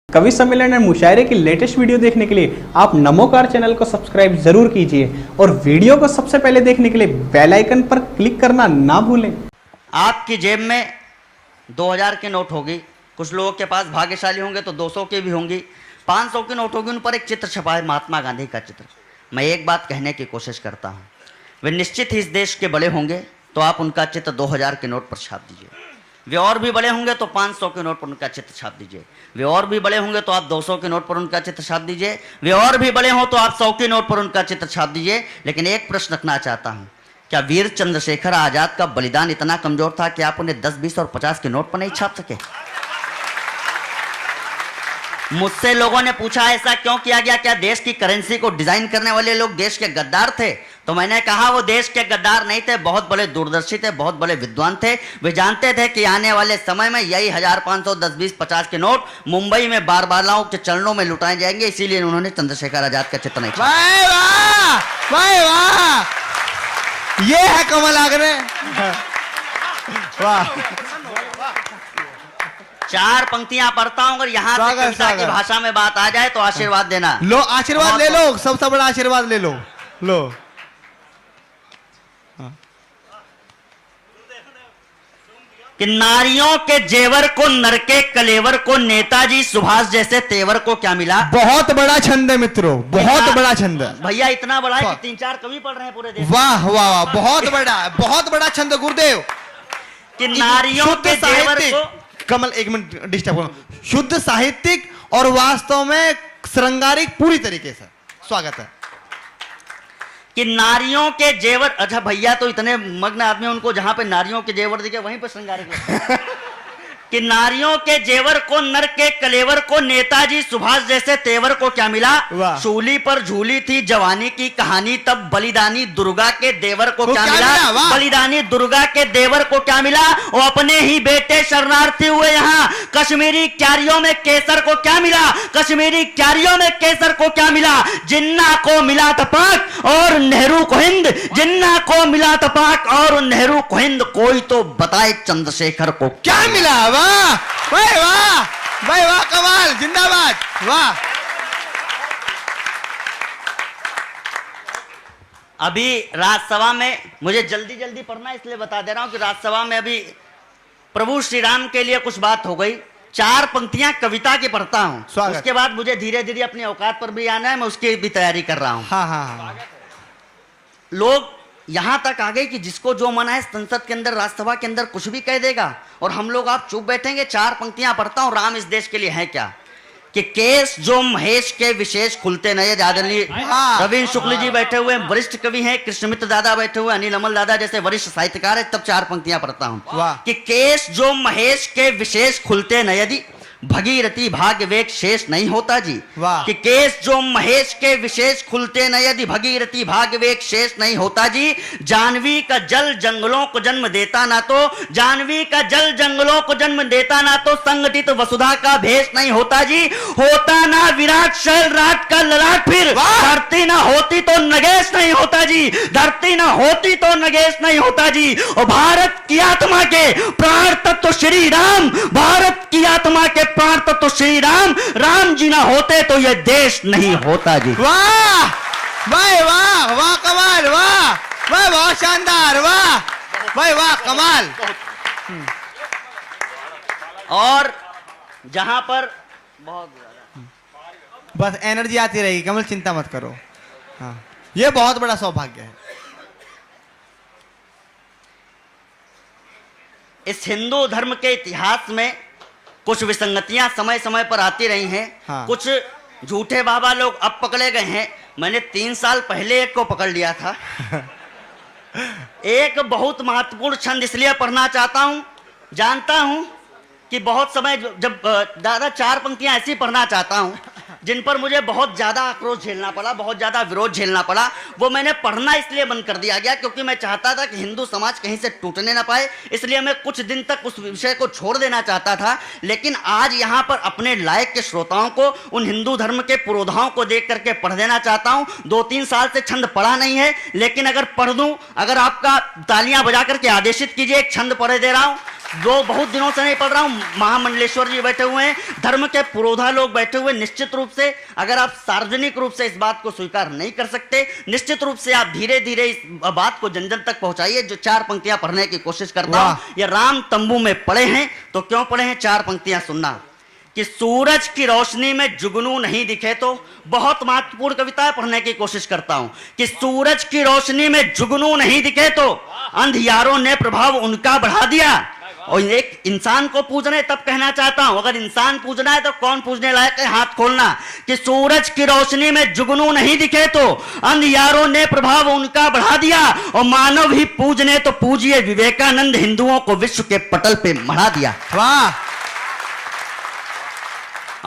कवि सम्मेलन और मुशायरे की लेटेस्ट वीडियो देखने के लिए आप नमोकार चैनल को सब्सक्राइब जरूर कीजिए और वीडियो को सबसे पहले देखने के लिए बेल आइकन पर क्लिक करना ना भूलें। आपकी जेब में 2000 की नोट होगी, कुछ लोगों के पास भाग्यशाली होंगे तो 200 की भी होंगी, 500 की नोट होगी, उन पर एक चित्र छपा है, महात्मा गांधी का चित्र। मैं एक बात कहने की कोशिश करता हूँ, वे निश्चित ही इस देश के बड़े होंगे तो आप उनका चित्र 2000 के नोट पर छाप दीजिए। वे और भी बड़े होंगे तो 500 के नोट पर उनका चित्र छाप दीजिए। वे और भी बड़े होंगे तो आप 200 के नोट पर उनका चित्र छाप दीजिए। वे और भी बड़े हों तो आप 100 के नोट पर उनका चित्र छाप दीजिए। लेकिन एक प्रश्न रखना चाहता हूं, क्या वीर चंद्रशेखर आजाद का बलिदान इतना कमजोर था कि आप उन्हें 10, 20 और 50 के नोट पर नहीं छाप सके? मुझसे लोगों ने पूछा ऐसा क्यों किया गया, क्या देश की करेंसी को डिजाइन करने वाले लोग देश के गद्दार थे? तो मैंने कहा वो देश के गद्दार नहीं थे, बहुत बड़े दूरदर्शी थे, बहुत बड़े विद्वान थे। वे जानते थे कि आने वाले समय में यही 1500, 10, 20, 50 के नोट मुंबई में बारबालाओं के चरणों में लुटाए जाएंगे, इसीलिए उन्होंने चंद्रशेखर आजाद का चित्र नहीं छापा। वाह वाह, ये है कमल आगरे। वाह, 4 पंक्तियां पढ़ता हूं, अगर यहाँ से कविता की भाषा में बात आ जाए तो आशीर्वाद देना। लो आशीर्वाद ले लो, सबसे बड़ा आशीर्वाद ले लो। लो कि नारियों के जेवर को, नर के कलेवर को, नेताजी सुभाष जैसे तेवर को क्या मिला? बहुत बड़ा छंद है मित्रों, बहुत बड़ा छंद है भैया, इतना बड़ा है कि 3-4 कवि पढ़ रहे हैं पूरे देश। वाह वाह वाह, बहुत बड़ा छंद गुरुदेव। कि नारियों के जेवर को, कमल एक मिनट डिस्टर्ब करो, शुद्ध साहित्यिक और वास्तव में श्रृंगारिक पूरी तरीके से स्वागत है। कि नारियों के जेवर, अच्छा भैया तो इतने मग्न आदमी, उनको जहां पे नारियों के जेवर दिखे वहीं पे श्रृंगारिक कि नारियों के जेवर को, नर के कलेवर को, नेताजी सुभाष जैसे तेवर को क्या मिला? शूली पर झूली थी जवानी की कहानी, तब बलिदानी दुर्गा के देवर को क्या मिला? बलिदानी दुर्गा के देवर को क्या मिला? वो अपने ही बेटे शरणार्थी हुए यहाँ। कश्मीरी क्यारियों में केसर को क्या मिला? कश्मीरी क्यारियों में केसर को क्या मिला? जिन्ना को मिला था पाक और नेहरू को हिंद, जिन्ना को मिला था पाक और नेहरू को हिंद, कोई तो बताए चंद्रशेखर को क्या मिला? वाह भाई वाह, भाई वाह, कमाल, जिंदाबाद, वाह। अभी राज्यसभा में, मुझे जल्दी जल्दी पढ़ना इसलिए बता दे रहा हूं कि राज्यसभा में अभी प्रभु श्री राम के लिए कुछ बात हो गई। 4 पंक्तियां कविता की पढ़ता हूं, उसके बाद मुझे धीरे धीरे अपनी औकात पर भी आना है, मैं उसकी भी तैयारी कर रहा हूं। हाँ। लोग यहां तक आ गए कि जिसको जो मन है संसद के अंदर, राज्यसभा के अंदर कुछ भी कह देगा और हम लोग आप चुप बैठेंगे। 4 पंक्तियां पढ़ता हूं, राम इस देश के लिए है क्या? कि केस जो महेश के विशेष खुलते नए, आदरणीय रविंद्र शुक्ल जी बैठे हुए, वरिष्ठ कवि हैं, कृष्णमित्र दादा बैठे हुए, अनिल अमल दादा जैसे वरिष्ठ साहित्यकार है, तब 4 पंक्तियां पढ़ता हूं। कि केस जो महेश के विशेष खुलते न यदि भगीरथी भाग्य वेग शेष नहीं होता जी। कि केस जो महेश के विशेष खुलते न यदि भगीरथी भाग्य वेग शेष नहीं होता जी। जानवी का जल जंगलों को जन्म देता ना तो, जानवी का जल जंगलों को जन्म देता ना तो, संगठित वसुधा का भेष नहीं होता जी। होता ना विराट शैल राट का ललाट, फिर धरती ना होती तो नगेश नहीं होता जी, धरती ना होती तो नगेश नहीं होता जी। और भारत की आत्मा के प्राण तत्व श्री राम, भारत की आत्मा के प्राण तत्व श्री राम, राम जी ना होते तो यह देश नहीं होता जी। वाह भाई वाह, वाह कमाल, वाह वाह, बहुत शानदार, वाह भाई वाह, कमाल। और जहां पर बहुत बस एनर्जी आती रहेगी कमल, चिंता मत करो। हाँ, ये बहुत बड़ा सौभाग्य है। इस हिंदू धर्म के इतिहास में कुछ विसंगतियां समय समय पर आती रही हैं। हाँ। कुछ झूठे बाबा लोग अब पकड़े गए हैं। मैंने 3 साल पहले एक को पकड़ लिया था। एक बहुत महत्वपूर्ण छंद इसलिए पढ़ना चाहता हूं, जानता हूं कि बहुत समय जब दादा 4 पंक्तियां ऐसी पढ़ना चाहता हूं जिन पर मुझे बहुत ज्यादा आक्रोश झेलना पड़ा, बहुत ज्यादा विरोध झेलना पड़ा। वो मैंने पढ़ना इसलिए बंद कर दिया गया क्योंकि मैं चाहता था कि हिंदू समाज कहीं से टूटने ना पाए, इसलिए मैं कुछ दिन तक उस विषय को छोड़ देना चाहता था। लेकिन आज यहाँ पर अपने लायक के श्रोताओं को, उन हिंदू धर्म के पुरोधाओं को देख करके पढ़ देना चाहता हूँ। 2-3 साल से छंद पढ़ा नहीं है, लेकिन अगर पढ़ दूं, अगर आपका तालियां बजा करके आदेशित कीजिए, एक छंद पढ़े दे रहा हूं। जो बहुत दिनों से नहीं पढ़ रहा हूँ, महामंडलेश्वर जी बैठे हुए हैं, धर्म के पुरोधा लोग बैठे हुए। निश्चित रूप से अगर आप सार्वजनिक रूप से इस बात को स्वीकार नहीं कर सकते, निश्चित रूप से आप धीरे धीरे इस बात को जन जन तक पहुंचाइए। जो 4 पंक्तियां पढ़ने की कोशिश करता हूं, ये राम तंबू में पढ़े हैं। तो क्यों पढ़े हैं? 4 पंक्तियां सुनना। कि सूरज की रोशनी में जुगनू नहीं दिखे तो, बहुत महत्वपूर्ण कविता है, पढ़ने की कोशिश करता हूं। कि सूरज की रोशनी में जुगनू नहीं दिखे तो अंधियारों ने प्रभाव उनका बढ़ा दिया। और एक इंसान को पूज रहे तब कहना चाहता हूं, अगर इंसान पूजना है तो कौन पूजने लायक है? हाथ खोलना। कि सूरज की रोशनी में जुगनू नहीं दिखे तो अंधियारों ने प्रभाव उनका बढ़ा दिया, और मानव ही पूजने तो पूजिए विवेकानंद, हिंदुओं को विश्व के पटल पे मढ़ा दिया। वाह।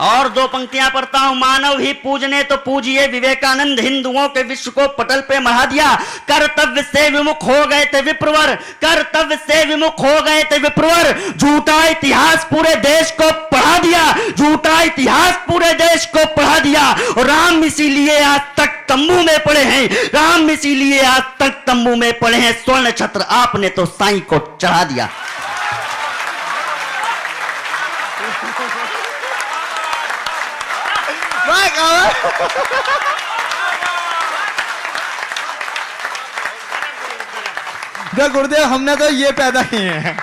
और 2 पंक्तियां पढ़ता हूं। मानव ही पूजने तो पूजिए विवेकानंद, हिंदुओं के विश्व को पटल पे मढ़ा दिया। कर्तव्य से विमुख हो गए थे विप्रवर, कर्तव्य से विमुख हो गए थे विप्रवर, झूठा इतिहास पूरे देश को पढ़ा दिया, झूठा इतिहास पूरे देश को पढ़ा दिया। और राम इसीलिए आज तक तंबू में पड़े हैं, राम इसीलिए आज तक तंबू में पड़े हैं। स्वर्ण छत्र आपने तो साईं को चढ़ा दिया। जो गुरुदेव हमने तो ये पैदा किए हैं।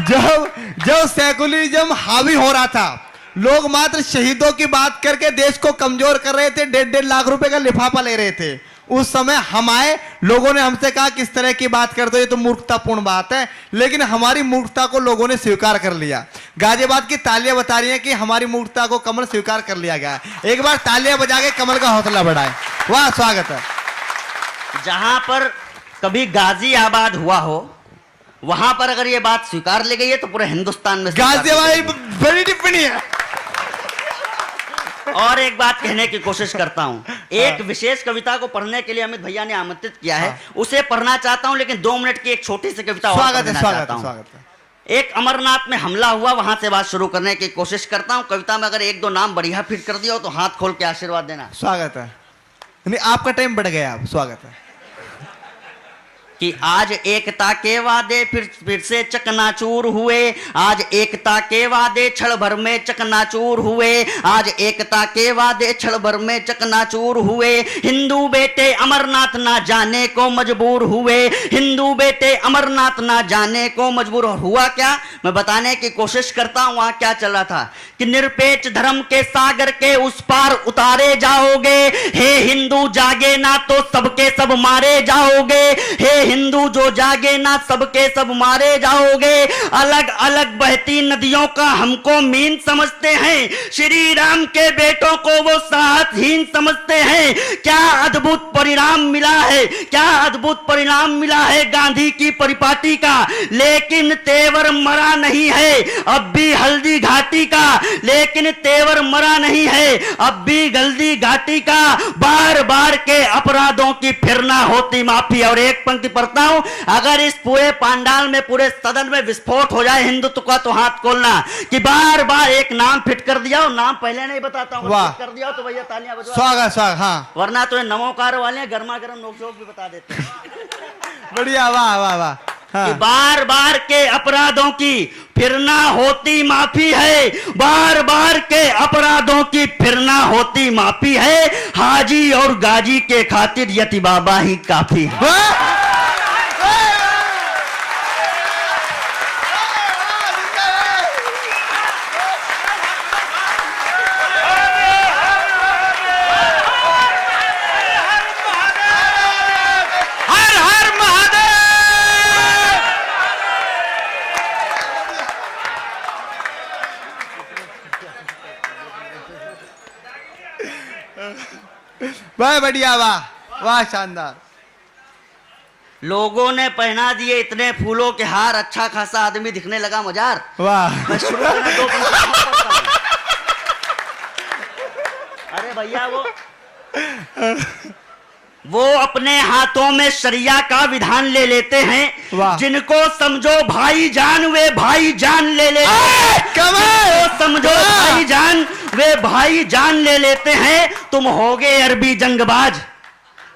जब सेकुलरिज्म हावी हो रहा था, लोग मात्र शहीदों की बात करके देश को कमजोर कर रहे थे, 1.5 लाख रुपए का लिफाफा ले रहे थे। उस समय हम आए, लोगों ने हमसे कहा किस तरह की बात करते हो, ये तो मूर्खतापूर्ण बात है। लेकिन हमारी मूर्खता को लोगों ने स्वीकार कर लिया। गाजियाबाद की तालियां बता रही हैं कि हमारी मूर्खता को कमल स्वीकार कर लिया गया है। एक बार तालियां बजा के कमल का हौसला बढ़ाए। वाह, स्वागत है। जहां पर कभी गाजियाबाद हुआ हो, वहां पर अगर ये बात स्वीकार ली गई है तो पूरे हिंदुस्तान में गाजियाबाद बड़ी टिप्पणी है। और एक बात कहने की कोशिश करता हूं, एक विशेष कविता को पढ़ने के लिए अमित भैया ने आमंत्रित किया है, उसे पढ़ना चाहता हूं, लेकिन 2 मिनट की एक छोटी सी कविता और पढ़ना चाहता हूं। एक अमरनाथ में हमला हुआ, वहां से बात शुरू करने की कोशिश करता हूं। कविता में अगर 1-2 नाम बढ़िया फिट कर दिया हो तो हाथ खोल के आशीर्वाद देना। स्वागत है। नहीं, आपका टाइम बढ़ गया। आप स्वागत है। कि आज एकता के वादे फिर से चकनाचूर हुए, आज एकता के वादे क्षण भर में चकनाचूर हुए, आज एकता के वादे क्षण भर में चकनाचूर हुए। हिंदू बेटे अमरनाथ ना जाने को मजबूर हुए, हिंदू बेटे अमरनाथ ना जाने को मजबूर। हुआ क्या, मैं बताने की कोशिश करता हूं। वहां क्या चल रहा था कि निरपेक्ष धर्म के सागर के उस पार उतारे जाओगे, हे हिंदू जागे ना तो सबके सब मारे जाओगे, हे हिंदू जो जागे ना सबके सब मारे जाओगे। अलग अलग बहती नदियों का हमको मीन समझते हैं, श्री राम के बेटों को वो साहतहीन समझते हैं। क्या अद्भुत परिणाम मिला है, क्या अद्भुत परिणाम मिला है गांधी की परिपाटी का। लेकिन तेवर मरा नहीं है अब भी हल्दी घाटी का, लेकिन तेवर मरा नहीं है अब भी हल्दी घाटी का। बार बार के अपराधों की फिर ना होती माफी। और एक पंक्ति पढ़ता हूं, अगर इस पूरे पांडाल में, पूरे सदन में विस्फोट हो जाए हिंदुत्व का तो हाथ खोलना। कि बार बार एक नाम फिट कर दिया, और नाम पहले नहीं बताता हूं, फिट कर दिया तो भैया तालियां बजवा। स्वागत, स्वागत। हाँ, वरना तो नमोकार वाले गर्मा गर्म नोक भी बता देते हैं। बढ़िया, वाह वाह वाह। कि बार बार के अपराधों की फिर ना होती माफी है, बार बार के अपराधों की फिर ना होती माफी है। हाजी और गाजी के खातिर यति बाबा ही काफी है। वाह, बढ़िया, वाह वाह, शानदार। लोगों ने पहना दिए इतने फूलों के हार, अच्छा खासा आदमी दिखने लगा मजार। वाह। मैं शुरू करना 2 पंक्तियां। अरे भैया वो अपने हाथों में शरिया का विधान ले लेते हैं। जिनको समझो भाई जान वे भाई जान ले लेते हैं, जिनको समझो भाई जान वे भाई जान ले लेते हैं। तुम होगे अरबी जंगबाज,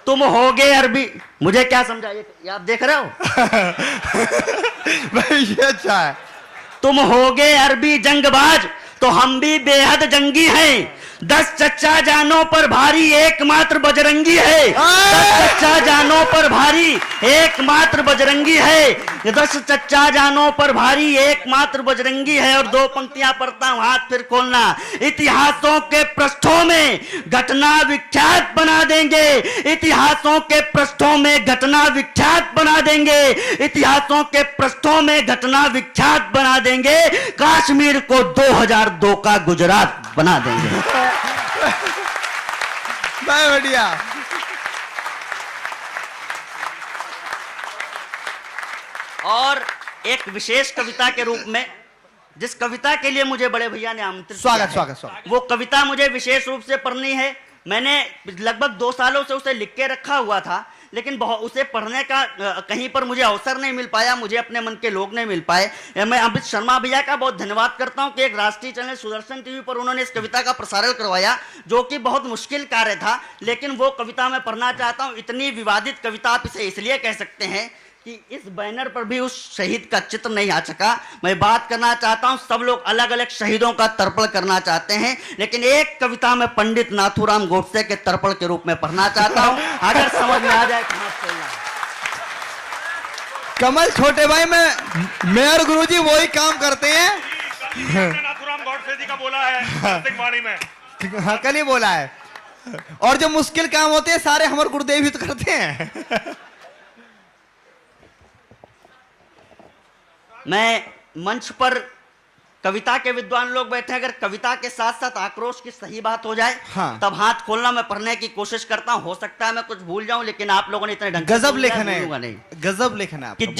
तुम होगे अरबी, मुझे क्या समझा ये आप देख रहे हो? भाई ये अच्छा है। तुम होगे अरबी जंगबाज तो हम भी बेहद जंगी हैं। 10 चच्चा जानों पर भारी एकमात्र बजरंगी है। 10 चच्चा जानों पर भारी एकमात्र बजरंगी है। 10 चच्चा जानों पर भारी एकमात्र बजरंगी है। और 2 पंक्तियां पढ़ता हूं, हाथ फिर खोलना। इतिहासों के पृष्ठों में घटना विख्यात बना देंगे। इतिहासों के पृष्ठों में घटना विख्यात बना देंगे। इतिहासों के पृष्ठों में घटना विख्यात बना देंगे। कश्मीर को 2002 का गुजरात बना देंगे। भाई बढ़िया। और एक विशेष कविता के रूप में, जिस कविता के लिए मुझे बड़े भैया ने आमंत्रित स्वागत किया है, स्वागत। वो कविता मुझे विशेष रूप से पढ़नी है। मैंने लगभग 2 सालों से उसे लिख के रखा हुआ था, लेकिन उसे पढ़ने का कहीं पर मुझे अवसर नहीं मिल पाया, मुझे अपने मन के लोग नहीं मिल पाए। मैं अमित शर्मा भैया का बहुत धन्यवाद करता हूं कि एक राष्ट्रीय चैनल सुदर्शन टीवी पर उन्होंने इस कविता का प्रसारण करवाया, जो कि बहुत मुश्किल कार्य था, लेकिन वो कविता मैं पढ़ना चाहता हूं। इतनी विवादित कविता आप इसे इसलिए कह सकते हैं कि इस बैनर पर भी उस शहीद का चित्र नहीं आ सका। मैं बात करना चाहता हूं, सब लोग अलग अलग शहीदों का तर्पण करना चाहते हैं, लेकिन एक कविता मैं पंडित नाथूराम गोडसे के तर्पण के रूप में पढ़ना चाहता हूं। अगर समझ में आ जाए कहां से बोलना। कमल छोटे भाई, मैं और गुरुजी वही काम करते हैं। नाथूराम गौडसे जी का बोला है वाणी में। हाँ, कल ही बोला है। और जो मुश्किल काम होते हैं सारे हमारे गुरुदेव ही तो करते हैं। मैं मंच पर कविता के विद्वान लोग बैठे, अगर कविता के साथ साथ आक्रोश की सही बात हो जाए, हाँ। तब हाथ खोलना, मैं पढ़ने की कोशिश करता हूं। हो सकता है मैं कुछ भूल जाऊं, लेकिन आप लोगों ने इतने ढंग से गजब बोला लेखन भूलूंगा है, नहीं। गजब लेखन है कि आपका,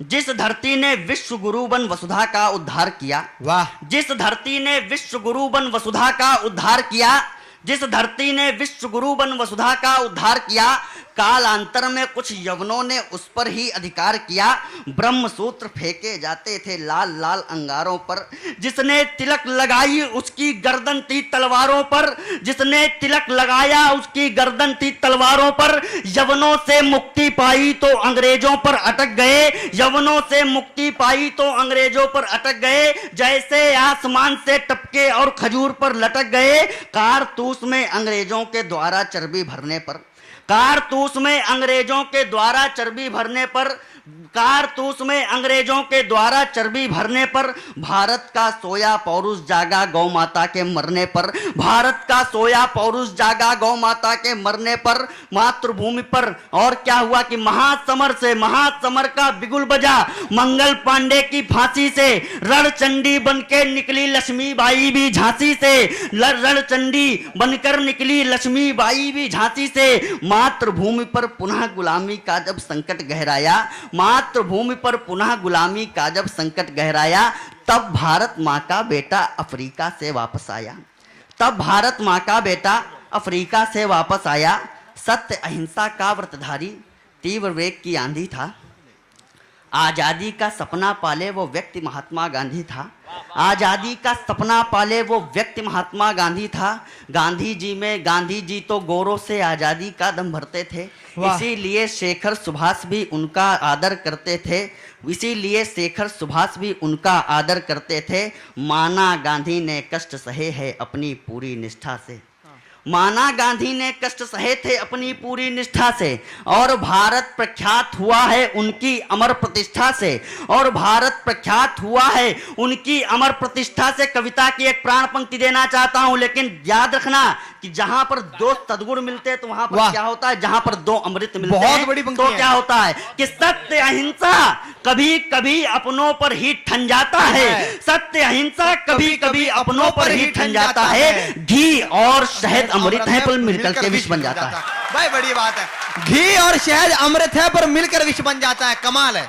जिस धरती ने विश्व गुरु बन वसुधा का उद्धार किया, वाह। जिस धरती ने विश्व गुरु बन वसुधा का उद्धार किया, जिस धरती ने विश्व गुरु बन वसुधा का उद्धार किया, कालांतर में कुछ यवनों ने उस पर ही अधिकार किया। ब्रह्म सूत्र फेंके जाते थे लाल लाल अंगारों पर, जिसने तिलक लगाई उसकी गर्दन थी तलवारों पर, जिसने तिलक लगाया उसकी गर्दन थी तलवारों पर। यवनों से मुक्ति पाई तो अंग्रेजों पर अटक गए, यवनों से मुक्ति पाई तो अंग्रेजों पर अटक गए। जैसे आसमान से टपके और खजूर पर लटक गए। कारतूस में अंग्रेजों के द्वारा चर्बी भरने पर, कारतूस में अंग्रेजों के द्वारा चर्बी भरने पर, कारतूस में अंग्रेजों के द्वारा चर्बी भरने पर, भारत का सोया पौरुष जागा गौ माता के मरने पर, भारत का सोया पौरुष जागा गौ माता के मरने पर, मातृभूमि पर। और क्या हुआ कि महासमर का बिगुल बजा, मंगल पांडे की फांसी से रणचंडी बनके निकली लक्ष्मीबाई भी झांसी से, रणचंडी बनकर निकली लक्ष्मीबाई भी झांसी से। मातृभूमि पर पुनः गुलामी का जब संकट गहराया, मातृभूमि पर पुनः गुलामी का जब संकट गहराया, तब भारत मां का बेटा अफ्रीका से वापस आया, तब भारत मां का बेटा अफ्रीका से वापस आया। सत्य अहिंसा का व्रतधारी तीव्र वेग की आंधी था, आजादी का सपना पाले वो व्यक्ति महात्मा गांधी था, आजादी का सपना पाले वो व्यक्ति महात्मा गांधी था। गांधी जी तो गोरों से आजादी का दम भरते थे, इसीलिए शेखर सुभाष भी उनका आदर करते थे, इसीलिए शेखर सुभाष भी उनका आदर करते थे। माना गांधी ने कष्ट सहे है अपनी पूरी निष्ठा से, माना गांधी ने कष्ट सहे थे अपनी पूरी निष्ठा से, और भारत प्रख्यात हुआ है उनकी अमर प्रतिष्ठा से, और भारत प्रख्यात हुआ है उनकी अमर प्रतिष्ठा से। कविता की एक प्राण पंक्ति देना चाहता हूं, लेकिन याद रखना कि जहां पर 2 सद्गुण मिलते हैं तो वहां पर क्या होता है, जहां पर 2 अमृत मिलते हैं बड़ी तो क्या होता है कि सत्य अहिंसा कभी कभी अपनों पर ही ठन जाता है, सत्य अहिंसा कभी कभी अपनों पर ही ठन जाता है। घी और शहद अमृत है पर मिलकर के विष बन जाता है। भाई बड़ी बात है, घी और शहद अमृत है पर मिलकर विष बन जाता है, कमाल है।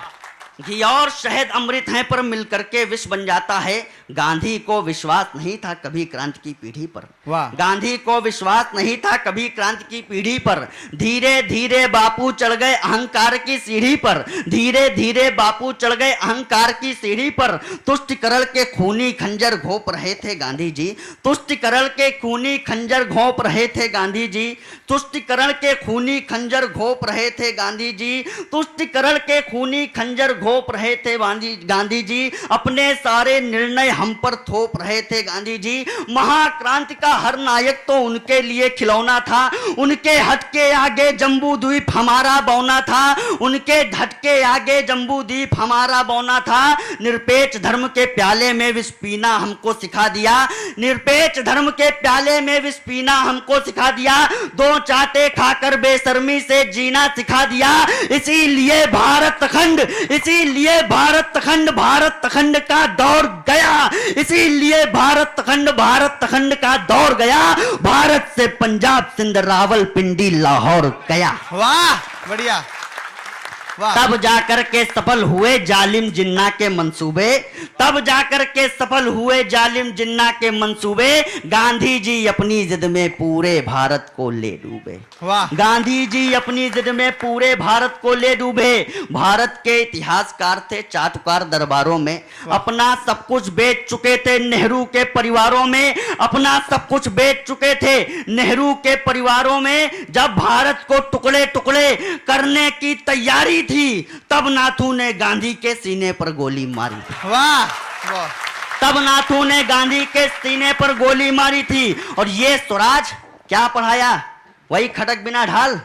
घी और शहद अमृत हैं पर मिलकर के विष बन जाता है। गांधी को विश्वास नहीं था कभी क्रांति की पीढ़ी पर। वाह। गांधी को विश्वास नहीं था कभी क्रांति की पीढ़ी पर। धीरे धीरे बापू चढ़ गए अहंकार की सीढ़ी पर। धीरे धीरे बापू चढ़ गए अहंकार की सीढ़ी पर। तुष्टिकरण के खूनी खंजर घोंप रहे थे गांधी जी। तुष्टिकरण के खूनी खंजर घोंप रहे थे गांधी जी। तुष्टिकरण के खूनी खंजर घोंप रहे थे गांधी जी। तुष्टिकरण के खूनी खंजर घोंप रहे थे गांधी जी। अपने सारे निर्णय हम पर थोप रहे थे गांधी जी। महाक्रांति का हर नायक तो उनके लिए खिलौना था। उनके हट के आगे जम्बू द्वीप हमारा बौना था। उनके हट के आगे जम्बू द्वीप हमारा बौना था। निरपेक्ष धर्म के प्याले में विष पीना हमको सिखा दिया। निरपेक्ष धर्म के प्याले में विष पीना हमको सिखा दिया। दो चाटे खाकर बेशर्मी से जीना सिखा दिया। इसीलिए भारत खंड का दौर गया। इसीलिए भारत खंड का दौर गया। भारत से पंजाब सिंध रावलपिंडी लाहौर गया। वाह, बढ़िया, वाह। तब जाकर के सफल हुए जालिम जिन्ना के मंसूबे। तब जाकर के सफल हुए जालिम जिन्ना के मंसूबे। गांधी जी अपनी जिद में पूरे भारत को ले डूबे। वाह। गांधी जी अपनी जिद में पूरे भारत को ले डूबे। भारत के इतिहासकार थे चाटुकार दरबारों में। अपना सब कुछ बेच चुके थे नेहरू के परिवारों में। अपना सब कुछ बेच चुके थे नेहरू के परिवारों में। जब भारत को टुकड़े टुकड़े करने की तैयारी थी तब नाथू ने गांधी के सीने पर गोली मारी थी। वाह, वाह। तब नाथू ने गांधी के सीने पर गोली मारी थी। और ये स्वराज क्या पढ़ाया? वही खटक बिना ढाल।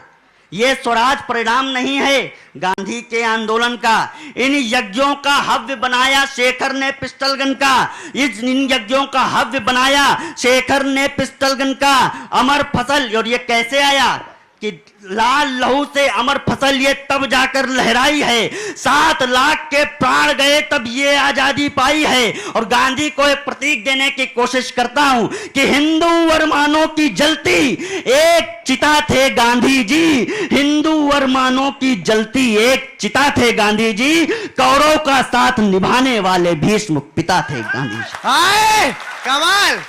ये स्वराज परिणाम नहीं है गांधी के आंदोलन का। इन यज्ञों का हव्य बनाया शेखर ने पिस्टलगन का। इन यज्ञों का हव्य बनाया शेखर ने पिस्टलगन का। अमर फसल, और ये कैसे आया कि लाल लहू से अमर फसल ये तब जाकर लहराई है। 7 लाख के प्राण गए तब ये आजादी पाई है। और गांधी को एक प्रतीक देने की कोशिश करता हूं कि हिंदू अरमानों की जलती एक चिता थे गांधी जी। हिंदू अरमानों की जलती एक चिता थे गांधी जी। कौरव का साथ निभाने वाले भीष्म पिता थे गांधी जी। आए, कमाल।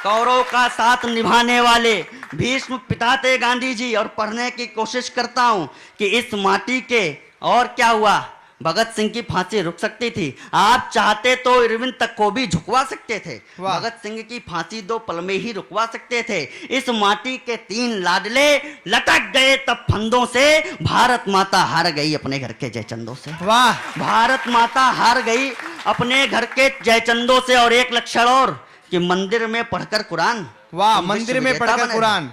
कौरव का साथ निभाने वाले भीष्म पिता थे गांधी जी। और पढ़ने की कोशिश करता हूं कि इस माटी के, और क्या हुआ, भगत सिंह की फांसी रुक सकती थी। आप चाहते तो इरविन तक को भी झुकवा सकते थे। भगत सिंह की फांसी 2 पल में ही रुकवा सकते थे। इस माटी के 3 लाडले लटक गए तब फंदों से। भारत माता हार गई अपने घर के जयचंदों से। वाह। भारत माता हार गई अपने घर के जयचंदों से। और एक लक्षण और कि मंदिर में पढ़कर कुरान। वाह, मंदिर में पढ़कर कुरान।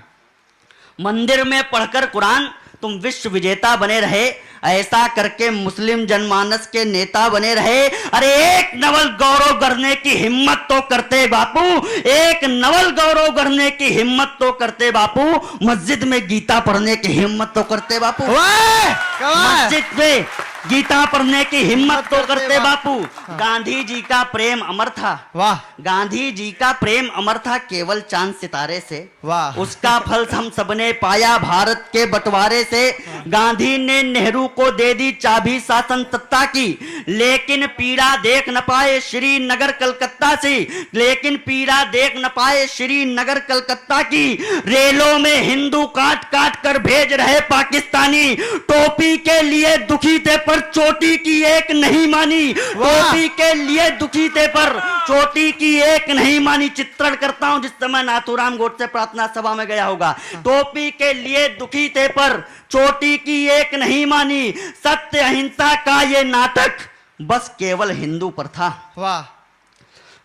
मंदिर में पढ़कर कुरान तुम विश्व विजेता बने रहे। ऐसा करके मुस्लिम जनमानस के नेता बने रहे। अरे एक नवल गौरव गढ़ने की हिम्मत तो करते बापू। एक नवल गौरव गढ़ने की हिम्मत तो करते बापू। मस्जिद में गीता पढ़ने की हिम्मत तो करते बापू। मस्जिद में गीता पढ़ने की हिम्मत तो करते बापू। गांधी जी का प्रेम अमर था। वाह। गांधी जी का प्रेम अमर था केवल चांद सितारे से। वाह। उसका फल हम सबने पाया भारत के बंटवारे से। गांधी ने नेहरू को दे दी चाबी शासन सत्ता की। लेकिन पीड़ा देख न पाए श्रीनगर कलकत्ता से। लेकिन पीड़ा देख न पाए श्रीनगर कलकत्ता की। रेलों में हिंदू काट काट कर भेज रहे पाकिस्तानी। टोपी के लिए दुखी थे पर चोटी की एक नहीं मानी। टोपी के लिए दुखी थे पर चोटी की एक नहीं मानी। चित्रण करता हूं जिस समय नाथूराम गोडसे प्रार्थना सभा में गया होगा। टोपी के लिए दुखी थे पर चोटी की एक नहीं मानी। सत्य अहिंसा का ये नाटक बस केवल हिंदू पर था। वाह।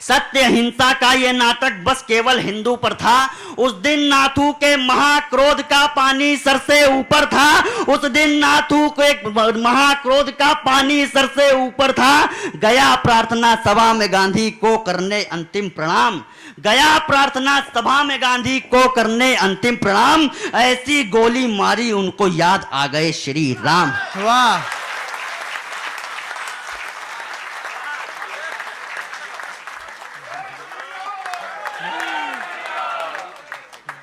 सत्य अहिंसा का ये नाटक बस केवल हिंदू पर था। उस दिन नाथू के महाक्रोध का पानी सर से ऊपर था। उस दिन नाथू के महाक्रोध का पानी सर से ऊपर था। गया प्रार्थना सभा में गांधी को करने अंतिम प्रणाम। गया प्रार्थना सभा में गांधी को करने अंतिम प्रणाम। ऐसी गोली मारी उनको याद आ गए श्री राम। वाह।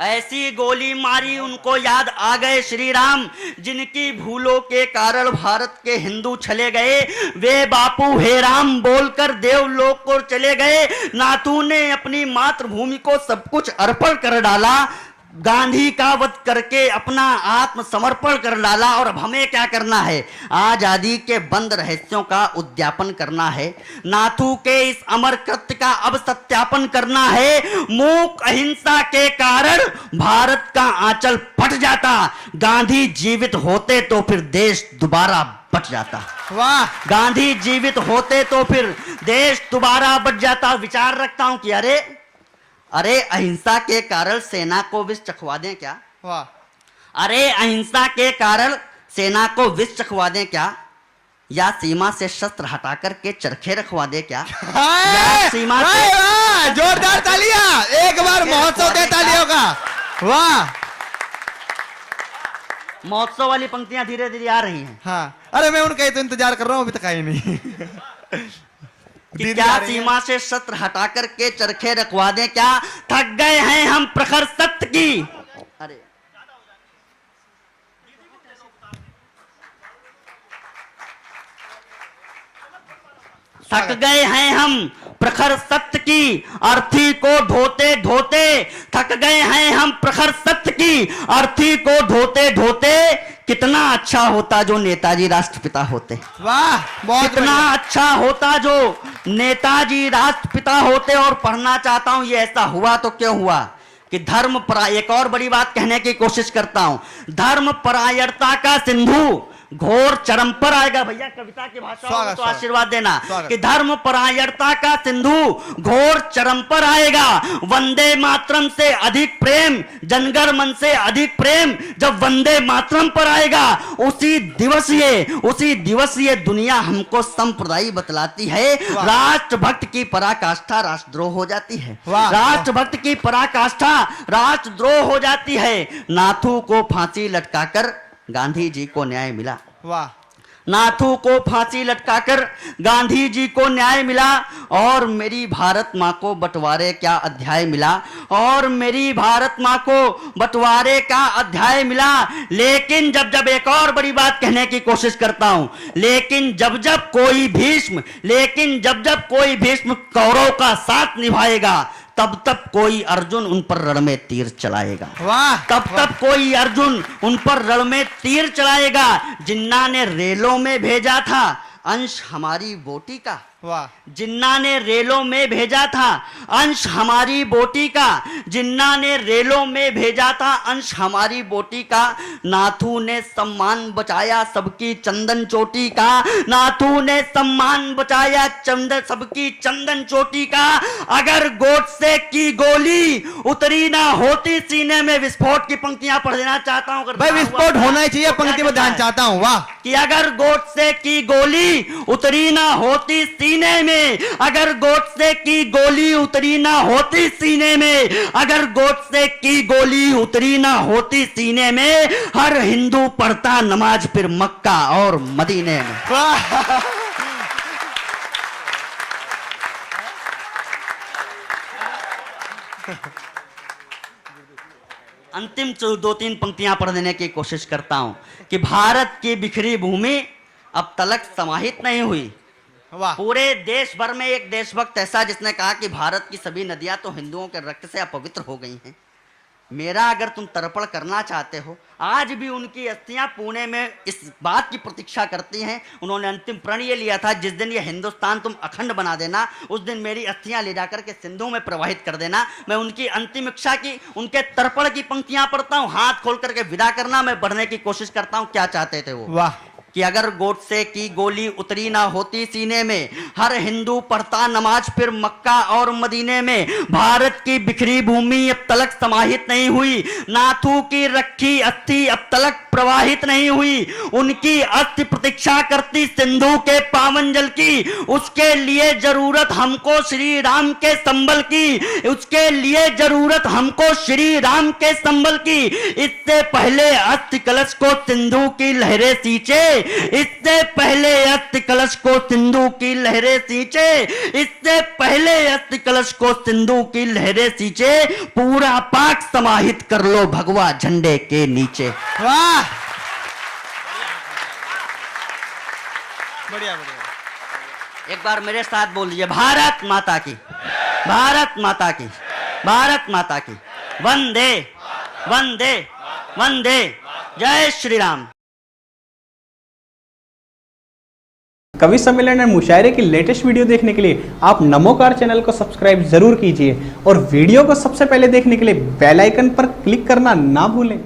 ऐसी गोली मारी उनको याद आ गए श्री राम, जिनकी भूलों के कारण भारत के हिंदू चले गए। वे बापू हे राम बोलकर देवलोक को चले गए। नाथू ने अपनी मातृभूमि को सब कुछ अर्पण कर डाला, गांधी का वध करके अपना आत्मसमर्पण कर डाला। और अब हमें क्या करना है? आजादी के बंद रहस्यों का उद्यापन करना है। नाथू के इस अमर कृत्य का अब सत्यापन करना है। मूक अहिंसा के कारण भारत का आंचल फट जाता, गांधी जीवित होते तो फिर देश दोबारा बच जाता। वाह, गांधी जीवित होते तो फिर देश दोबारा बच जाता। विचार रखता हूं कि अरे अहिंसा के कारण सेना को विष चखवा दें क्या? वाह, अरे अहिंसा के कारण सेना को विष चखवा दें क्या? या सीमा से शस्त्र हटाकर के चरखे रखवा दे क्या? या सीमा से वाह, जोरदार तालियां, एक बार महोत्सव दे तालियों का। वाह, महोत्सव वाली पंक्तियां धीरे धीरे आ रही हैं। हाँ, अरे मैं उनका ही तो इंतजार कर रहा हूं, अभी तक आई नहीं। कि दीदी क्या आ रही है। सीमा से शस्त्र हटाकर के चरखे रखवा दें क्या? थक गए हैं हम प्रखर सत्य की। अरे थक गए हैं हम प्रखर सत्य की अर्थी को ढोते ढोते। थक गए हैं हम प्रखर सत्य की अर्थी को ढोते ढोते। कितना अच्छा होता जो नेताजी राष्ट्रपिता होते। वाह, बहुत कितना अच्छा होता जो नेताजी राष्ट्रपिता होते। और पढ़ना चाहता हूं ये ऐसा हुआ तो क्यों हुआ कि धर्म एक और बड़ी बात कहने की कोशिश करता हूं। धर्म परायणता का सिंधु घोर चरम पर आएगा। भैया कविता की भाषा हो तो आशीर्वाद देना कि धर्म परायणता का सिंधु घोर चरम पर आएगा। वंदे मातरम से अधिक प्रेम, जनगण मन से अधिक प्रेम जब वंदे मातरम पर आएगा, उसी दिवस ये दुनिया हमको संप्रदाय बतलाती है। राष्ट्रभक्त की पराकाष्ठा राष्ट्रद्रोह हो जाती है। राष्ट्रभक्त की पराकाष्ठा राष्ट्रद्रोह हो जाती है। नाथू को फांसी लटकाकर गांधी जी को न्याय मिला। वाह, नाथू को फांसी लटकाकर गांधी जी को न्याय मिला। और मेरी भारत मां को बंटवारे क्या अध्याय मिला। और मेरी भारत मां को बंटवारे का अध्याय मिला। लेकिन जब एक और बड़ी बात कहने की कोशिश करता हूं, लेकिन जब जब कोई भीष्म कौरव का साथ निभाएगा, तब कोई अर्जुन उन पर रण में तीर चलाएगा। वाह, तब कोई अर्जुन उन पर रण में तीर चलाएगा। जिन्ना ने रेलों में भेजा था अंश हमारी बोटी का। वाह, जिन्ना ने रेलों में भेजा था अंश हमारी बोटी का। जिन्ना ने रेलों में भेजा था अंश हमारी बोटी का। नाथू ने सम्मान बचाया सबकी चंदन चोटी का। नाथू ने सम्मान बचाया सबकी चंदन चोटी का। अगर गोडसे की गोली उतरी ना होती सीने में। विस्फोट की पंक्तियां पढ़ देना चाहता हूं। भाई विस्फोट होना ही चाहिए, पंक्ति में ध्यान चाहता हूं। वाह, कि अगर गोडसे की गोली उतरी ना होती सीने में। अगर गोडसे की गोली उतरी ना होती सीने में। अगर गोडसे की गोली उतरी ना होती सीने में। हर हिंदू पढ़ता नमाज फिर मक्का और मदीने में। वाह, अंतिम 2-3 पंक्तियां पढ़ देने की कोशिश करता हूं कि भारत की बिखरी भूमि अब तलक समाहित नहीं हुई। वाह, पूरे देश भर में एक देशभक्त ऐसा जिसने कहा कि भारत की सभी नदियां तो हिंदुओं के रक्त से अपवित्र हो गई हैं। मेरा अगर तुम तर्पण करना चाहते हो, आज भी उनकी अस्थियां पुणे में इस बात की प्रतीक्षा करती हैं। उन्होंने अंतिम प्रण ये लिया था, जिस दिन ये हिंदुस्तान तुम अखंड बना देना, उस दिन मेरी अस्थियां ले जाकर के सिंधु में प्रवाहित कर देना। मैं उनकी अंतिम इच्छा की, उनके तर्पण की पंक्तियां पढ़ता हूं। हाथ खोल करके विदा करना, मैं बढ़ने की कोशिश करता हूं क्या चाहते थे वो। वाह, कि अगर गोडसे की गोली उतरी ना होती सीने में। हर हिंदू पढ़ता नमाज फिर मक्का और मदीने में। भारत की बिखरी भूमि अब तलक समाहित नहीं हुई। नाथू की रखी अस्थि अब तलक प्रवाहित नहीं हुई। उनकी अस्थि प्रतीक्षा करती सिंधु के पावन जल की। उसके लिए जरूरत हमको श्री राम के संबल की। उसके लिए जरूरत हमको श्री राम के संबल की। इससे पहले अस्थि कलश को सिंधु की लहरें सींचे। इससे पहले अस्थि कलश को सिंधु की लहरें सींचे, इससे पहले अस्थि कलश को सिंधु की लहरें सींचे, पूरा पाक समाहित कर लो भगवा झंडे के नीचे। वाह, बढ़िया बढ़िया। एक बार मेरे साथ बोल दीजिए, भारत माता की, भारत माता की, भारत माता की, वंदे वंदे वंदे, जय श्री राम। कवि सम्मेलन और मुशायरे की लेटेस्ट वीडियो देखने के लिए आप नमोकार चैनल को सब्सक्राइब जरूर कीजिए और वीडियो को सबसे पहले देखने के लिए बेल आइकन पर क्लिक करना ना भूलें।